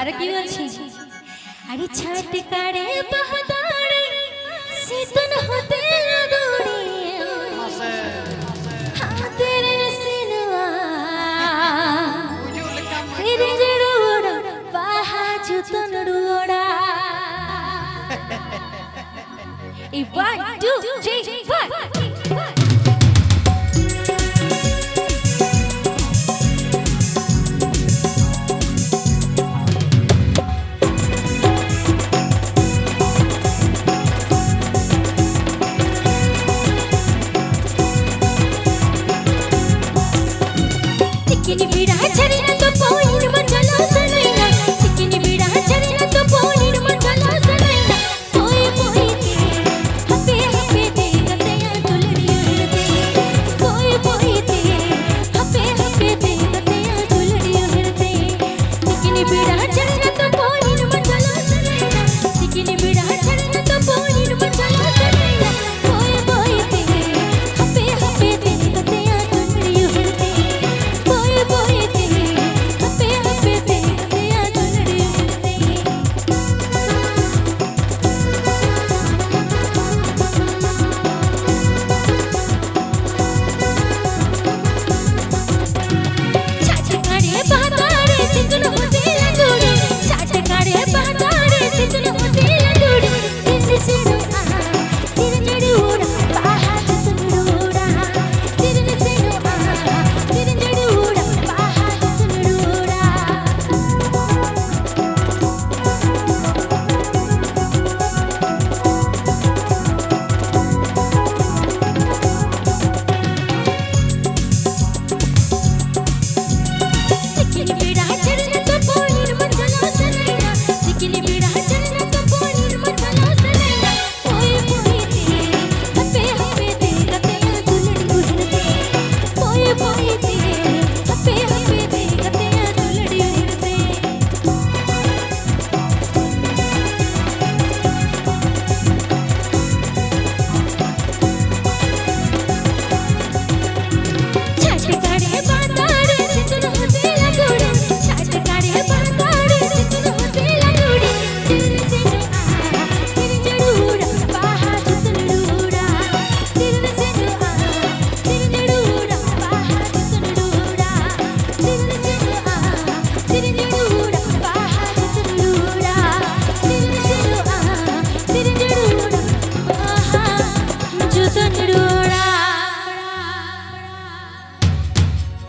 আর কি বলছি আরে ছাট কারে বাহাদারে सीतन होते लदोड़ी तेरे नसीनवा तेरे जड़ोड़ा बाहा जुतन रोड़ा 1 2 3 4 चिकिनी बीड़ा छरीना तो पोइन मचला सनैना चिकिनी बीड़ा छरीना तो पोइन मचला सनैना ओए ओए के हपे हपे दे गतया दुलड़ी उड़ते ओए ओए के हपे हपे दे गतया दुलड़ी उड़ते चिकिनी बीड़ा छरीना तो पोइन मचला सनैना चिकिनी बीड़ा छरीना तो पोइन मचला सनैना ओए ओए के हपे हपे दे गतया दुलड़ी उड़ते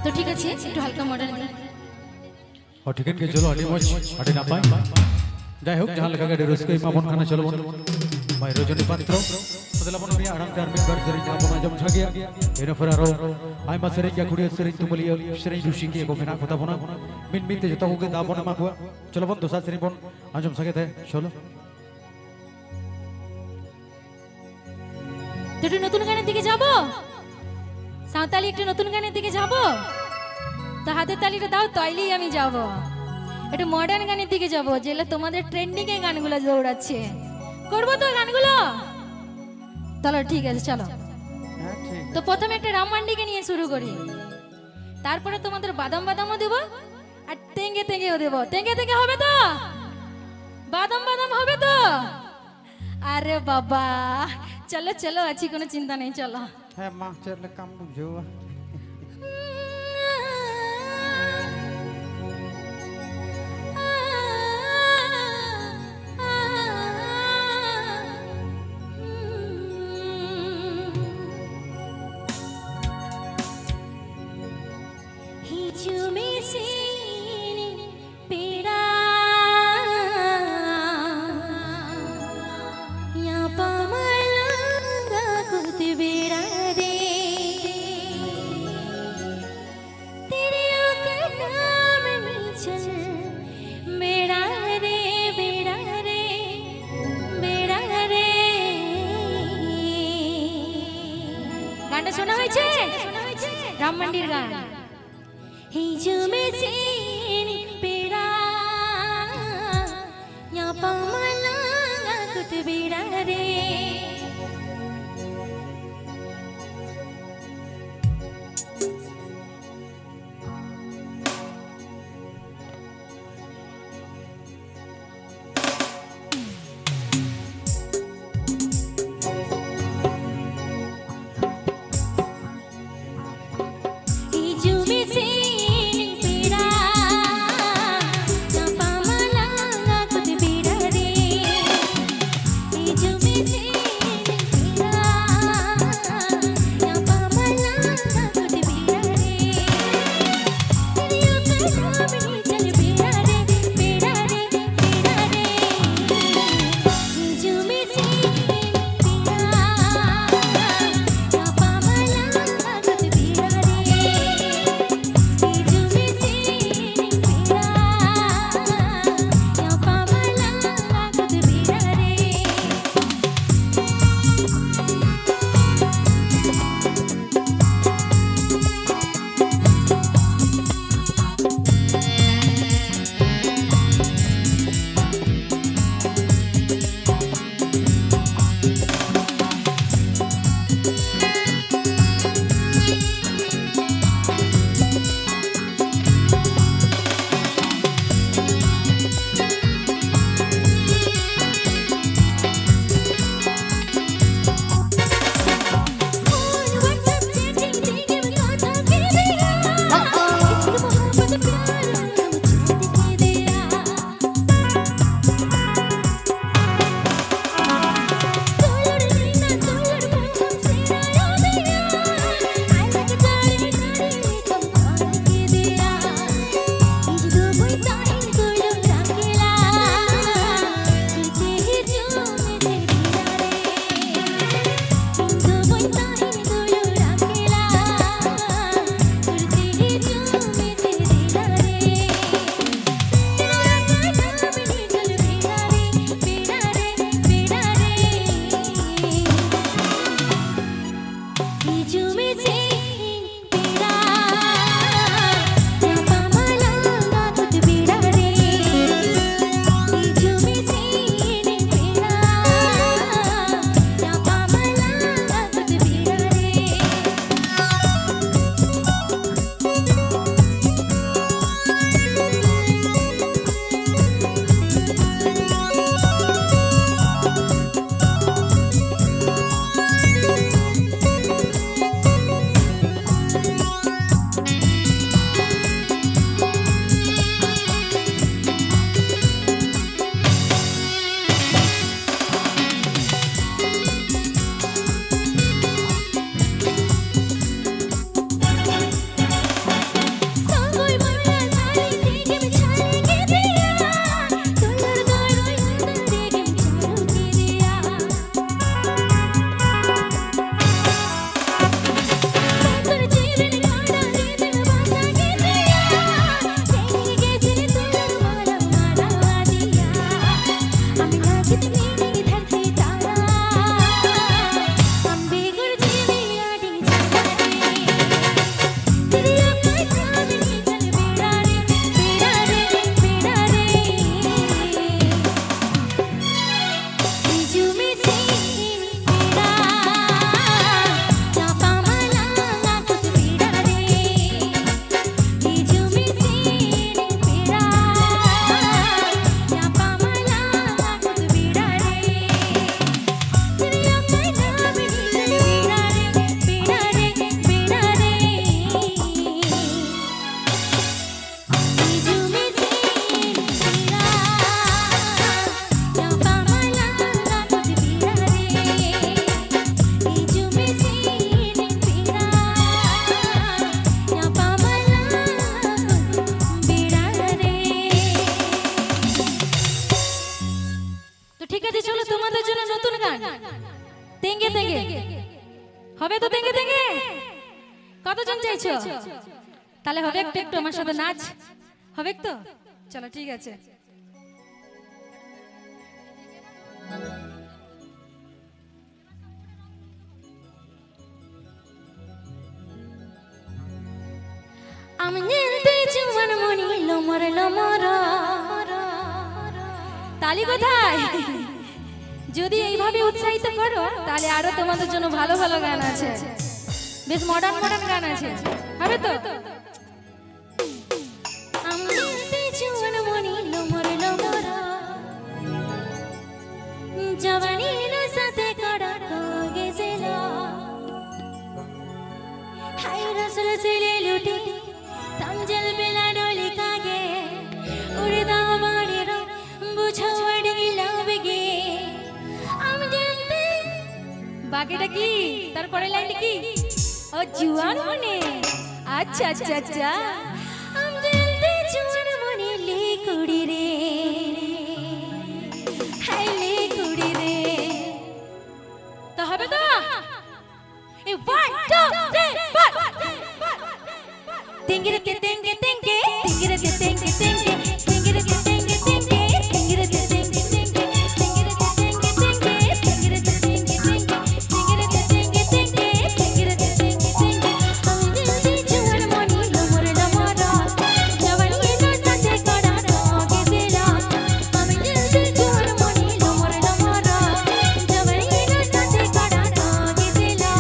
तो ठीक है একটু হালকা মডার্ন দিই और ठीक है के चलो अड़ी मच अड़ी ना पाए যাই হোক जहां लगा के रसको इमा बन खाना चलो मैं रजनी पात्र बदला बन में आराम धार्मिक बार जरी ना बना जम छगिया एनो फरारो आई मा सरे क्या कुड़ी सरे तुमली सरे ऋषि के को बिना কথা बना मिन मिन ते जता होगे दा बना माखवा चलो बन दोसा सरे बन आजम सके थे चलो দুটো নতুন গানের দিকে যাব সাঁওতালি একটা নতুন গানের দিকে যাব তো হাতের তালিটা দাও তাইলেই আমি যাব একটু মডার্ন গানের দিকে যাব যেটা তোমাদের ট্রেন্ডিং এ গানগুলো দৌড়াচ্ছে করব তো গানগুলো চলো ঠিক আছে চলো তো প্রথমে একটা রামমান্ডিকে নিয়ে শুরু করি তারপরে তোমাদের বাদাম বাদামও দেব আর তেঙ্গে তেঙ্গেও দেব তেঙ্গে তেঙ্গে হবে তো বাদাম বাদাম হবে তো अरे बाबा चलो चलो अच्छी कोनो चिंता नहीं चलो है मां चल काम बुझो শোনা হয়েছে রামমান্ডির গান এই জুমে সিনি পেড়া ইয়া পামালা কুত বেড়া রে হবে তো তেঙ্গে তেঙ্গে কতজন চাইছো তাহলে হবে একটু একটু আমার সাথে নাচ হবে তো চলো ঠিক আছে আমি নীলতে জীবন মনি লমর লমর তালি কোথায় যদি এইভাবে উৎসাহিত করো তাহলে আরো তোমাদের জন্য ভালো ভালো গান আছে বেশ মডার্ন মডার্ন গান আছে হবে তো আমি নীলতে জীবন মনি লমর লমর জওয়ানি নো সাথে কড়া গেজেলা হাই রসল সিলে লুটি तमजल बेला डोली कागे उड़दा बाड़ीरो बुझो वड़ी लावगे हम जानते बाकीটা কি তারপরে লাইনটা কি ও জুয়ান মনে আচ্ছা আচ্ছা আচ্ছা हम जानते জুয়ান মনে লে কুড়ি রে হাই লে কুড়ি রে তো হবে তো এই 1 2 3 4 Tingere ke tenge tenge tingere ke tenge tenge tingere ke tenge tenge tingere ke tenge tenge tingere ke tenge tenge tingere ke tenge tenge tingere ke tenge tenge tingere ke tenge tenge हम दिल दी जुआन मोनी लमर लमरा जवानी ना साथे कड़ा के बेला हम दिल दी जुआन मोनी लमर लमरा जवानी ना साथे कड़ा के बेला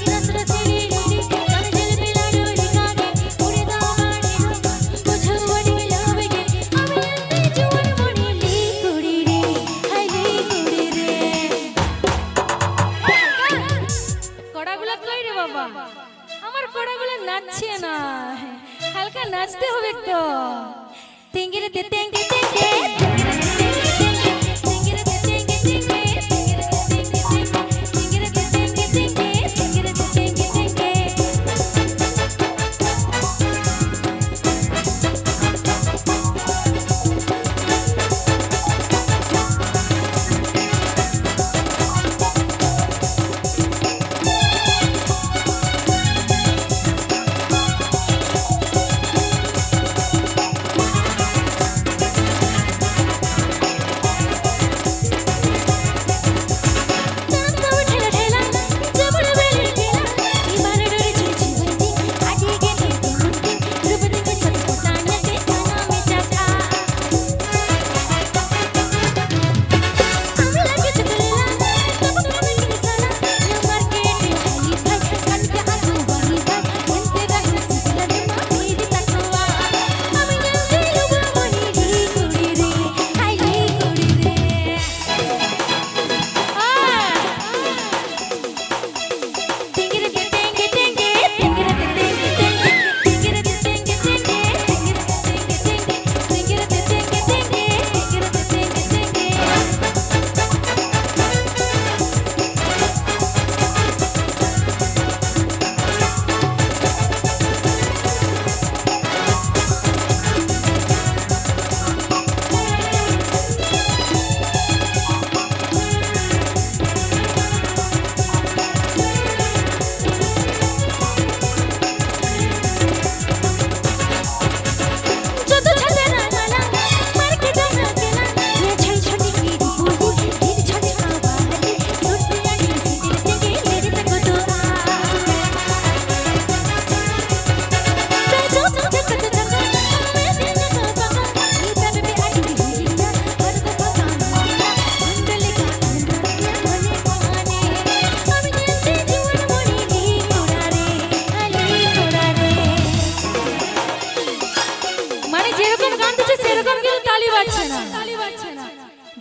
रस रसीली लीली हम दिल बेला डोली कागे আমার কোড়াগুলো নাচছে না হালকা নাচতে হবে তো তেঙ্গিরে তে তেঙ্গে তেঙ্গে তেঙ্গিরে তে তেঙ্গে তেঙ্গে তেঙ্গিরে তে তেঙ্গে তেঙ্গে তেঙ্গিরে তে তেঙ্গে তেঙ্গে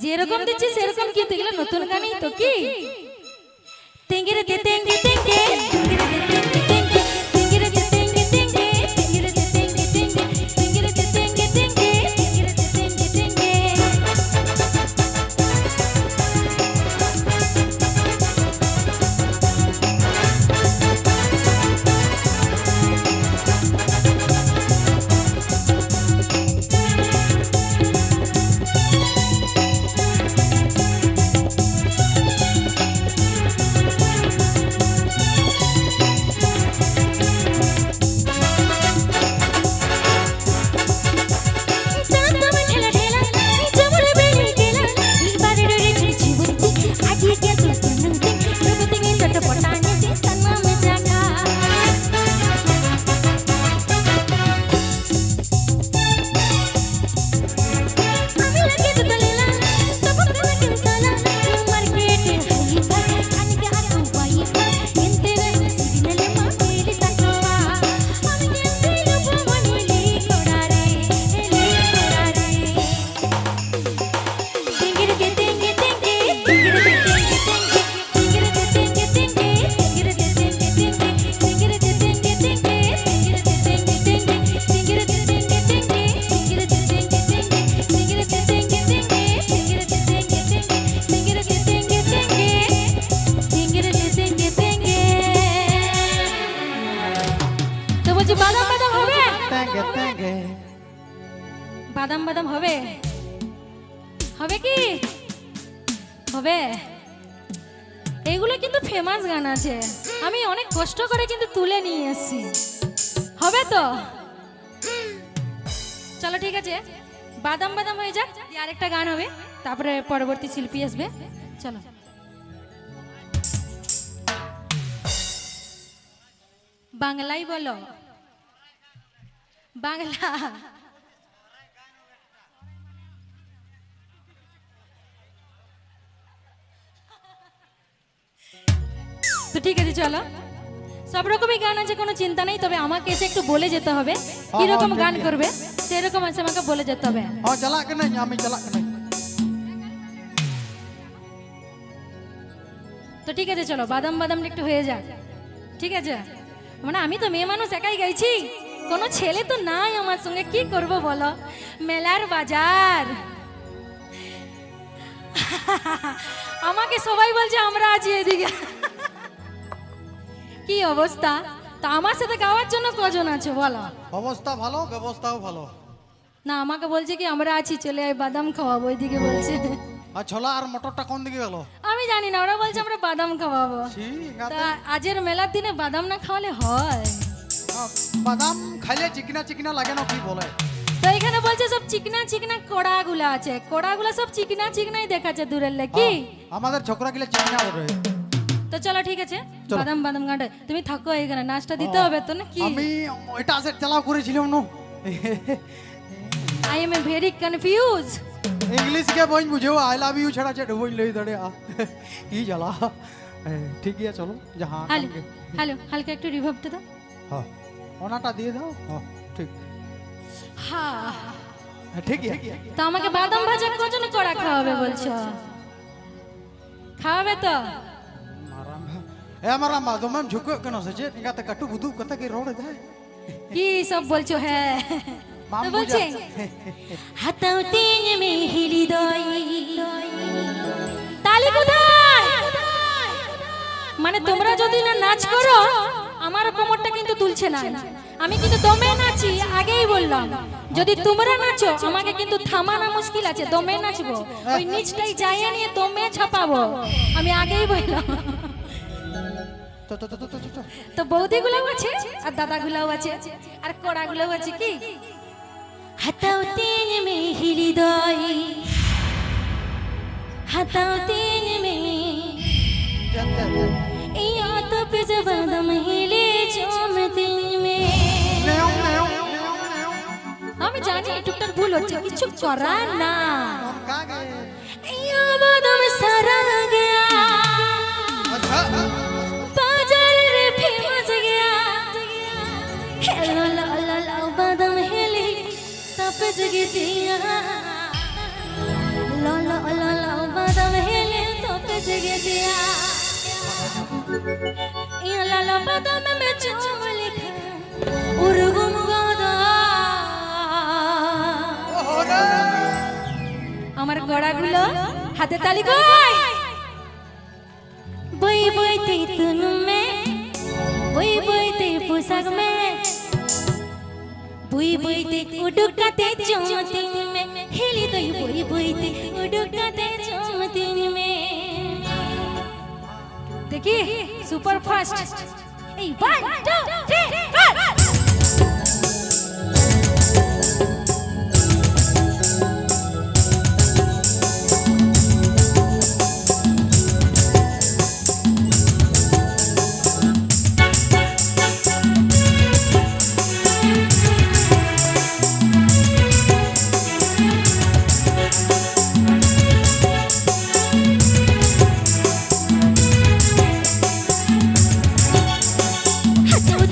যেরকম দিচ্ছি সেরকম কিন্তু এগুলো নতুন গানই তো কি তেঙ্গিরে তে তেঙ্গে তেঙ্গে তেঙ্গিরে তে তেঙ্গে তেঙ্গে তেঙ্গিরে তে তেঙ্গে তেঙ্গে তেঙ্গিরে তে তেঙ্গে তেঙ্গে তেঙ্গিরে তে তেঙ্গে তেঙ্গে তেঙ্গিরে তে তেঙ্গে তেঙ্গে তেঙ্গে বাদাম বাদাম হবে হবে কি হবে এগুলো কিন্তু ফেমাস গান আছে আমি অনেক কষ্ট করে কিন্তু তুলে নিয়ে এসেছি হবে তো চলো ঠিক আছে বাদাম বাদাম হয়ে যাক দিয়ে আরেকটা গান হবে তারপরে পরবর্তী শিল্পী আসবে চলো বাংলাই বলো বাংলা তো ঠিক আছে চলো সব রকমই গান আছে কোনো চিন্তা নেই তবে আমাকে এসে একটু বলে যেতে হবে কি রকম গান করবে সেরকম আছে আমাকে বলে যেতে হবে হ্যাঁ চালাক নাই আমি চালাক নাই তো ঠিক আছে চলো বাদাম বাদাম একটু হয়ে যাক ঠিক আছে মানে আমি তো মেয়ে মানুষ একাই গাইছি কোনো ছেলে তো নাই আমার সঙ্গে কি করব বলো মেলার বাজার আমাকে সবাই বলছে আমরা আছি এদিকে কি অবস্থা তা আমার সাথে গাওয়ার জন্য কজন আছে বলো অবস্থা ভালো ব্যবস্থাও ভালো না আমাকে বলছে কি আমরা আছি চলে আয় বাদাম খাওয়াবো ওইদিকে বলছে আর ছোলা আর মটরটা কোন দিকে গেল আমি জানি না ওরা বলছে আমরা বাদাম খাওয়াবো তা আজের মেলার দিনে বাদাম না খাওয়ালে হয় বাদাম খাইলে চিকনা চিকনা লাগে না কি বলে তো এখানে বলছে সব চিকনা চিকনা কড়াগুলো আছে কড়াগুলো সব চিকনা চিকনাই দেখাচ্ছে দূরের লেকি আমাদের ছোকরা গিলে চিকনা ওরে তো চলো ঠিক আছে বাদাম বাদাম গানটা তুমি থাকো এখানে নাচটা দিতে হবে তো না কি আমি এটা সেট চালাও করেছিলাম না I am very confuse English के बोल बुझे आई लव यू छड़ा छड़ बोल ले दड़े आ ई जला ठीक है चलो जहां হ্যালো হ্যালো হালকা একটু রিভার্বটা দাও हां ওনাটা দিয়ে দাও हां ঠিক হ্যাঁ ঠিক है তো আমাকে বাদাম ভাজা কজন কড়া খাওয়াবে বলছো খাওয়াবে তো ए हमारा मादम में झुको कनो से जे निका त कटु बुदु कत के रोड जाए কি সব বলছো হ্যাঁ তো বলছে হাতাও তিন মে হৃদয় তালি কোথায় মানে তোমরা যদি না নাচ করো আমার কোমরটা কিন্তু তুলছে না আমি কিন্তু দমে নাচি আগেই বললাম যদি তোমরা নাচো আমাকে কিন্তু থামানো মুশকিল আছে দমে নাচবো ওই নিচটাই যাইয়া নিয়ে দমে ছাপাবো আমি আগেই বললাম তো তো তো তো তো তো বৌদিগুলোও আছে আর দাদাগুলোও আছে আর কোড়াগুলোও আছে কি হাতাও তিন মে হৃদয় হাতাও তিন মে এই তো পেজ বাদাম হিলে চম তিন মে আমি জানি টুকটাক ভুল হচ্ছে কিছু করার না का गए এই বাদাম সারা গয়া अच्छा बाजार रे फेमस गया हेलो ला ला ला बादाम हेले तपस गया ला ला ला ला बादाम हेले तपस गया या ला ला बादाम में चुम लिखा उर्गुम गादा আমার গড়াগুলো হাতে তালি কই বই বইতে তুনু মে বই বইতে পোশাক মে বই বইতে উডুকাতে চমতিন মে হেলি দই বই বইতে উডুকাতে চমতিন মে দেখি সুপার ফাস্ট এই 1 2 3 4 হাতাও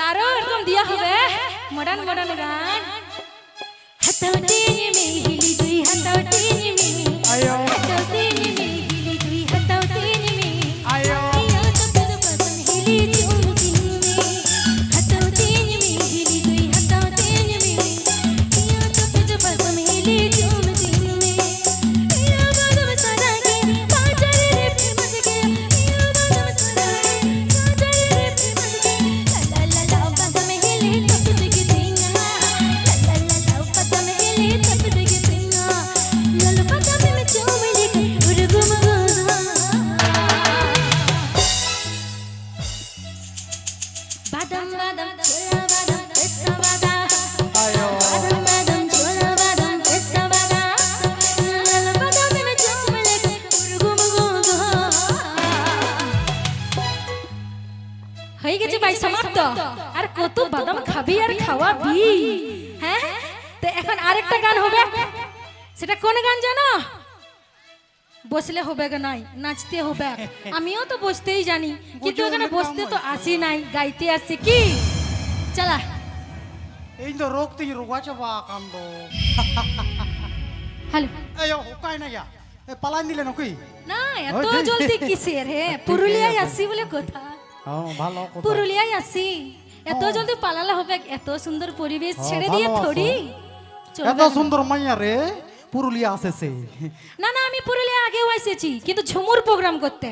তারও এরকম দিয়া হবে মডার্ন মডার্ন গান হাতটি মে হিলি দুই হাতটি মে আয়ো হাতটি মে হিলি দুই হাতটি মে আয়ো ইয়া তপদ পদম হিলি চুমকি মে হাতটি মে হিলি দুই হাতটি মে ইয়া তপদ পদম হিলি চুমকি মে ইয়া বদম সারাগে পাচারে রে ফেমস গে ইয়া বদম সারাগে পাচারে রে ফেমস গে লা লা লা পদম হিলি তপদ গে দিনা লা লা লা পদম হিলি তপদ গে দিনা লল পদম মে চুমলি কে উরগুম গোধা বাদাম বাদাম ছোলা বাদাম পেস্তা বাদাম আয়ো বাদাম বাদাম ছোলা বাদাম পেস্তা বাদাম লাল বাদাম মে চুমলে উরগুম গোধা হয়ে গেছে ভাই সমাপ্ত আর কত বাদাম খাবি আর খাওয়াবি হ্যাঁ তো এখন আরেকটা গান হবে সেটা কোন গান জানো বসলে হবে গা নাই নাচতে হবে আমিও তো বসতেই জানি কিন্তু এখানে বসতে তো আসি নাই গাইতে আসি কি চলা ᱤᱧ ᱫᱚ ᱨᱳᱜᱽ ᱛᱤᱧ ᱨᱳᱜᱟ ᱪᱟᱵᱟ ᱟᱠᱟᱱ ᱫᱚ হ্যালো ᱮᱭ ᱚᱠᱟᱭ ᱱᱟᱭᱟ ᱮ ᱯᱟᱞᱟᱧ দিলে নাকি না এত জলদি কিসের হে পুরুলিয়ায় আসি বলে কথা হ্যাঁ ভালো কথা পুরুলিয়ায় আসি এত জলদি পালালে হবে এত সুন্দর পরিবেশ ছেড়ে দিয়ে ভালো আছো। থোড়ি চলবে এত না। সুন্দর মাইয়া রে পুরুলিয়া আসেছে না না আমি পুরুলিয়া আগেও এসেছি কিন্তু ঝুমুর প্রোগ্রাম করতে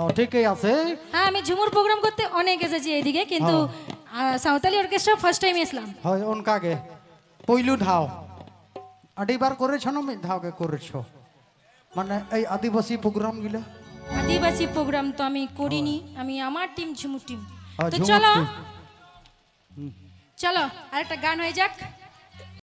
ও ঠিকই আছে হ্যাঁ আমি ঝুমুর প্রোগ্রাম করতে অনেক এসেছি এইদিকে কিন্তু সাঁওতালি অর্কেস্ট্রা ফার্স্ট টাইম এসলাম হয় অনকাগে পইলু ধাও আড়িবার করেছ না মিদ ধাওকে করেছ মানে এই আদিবাসী প্রোগ্রাম গিলা আদিবাসী প্রোগ্রাম তো আমি করিনি আমি আমার টিম ঝুমুর টিম তো ঝুমুর চলো team। চলো আরেকটা গান হয়ে যাক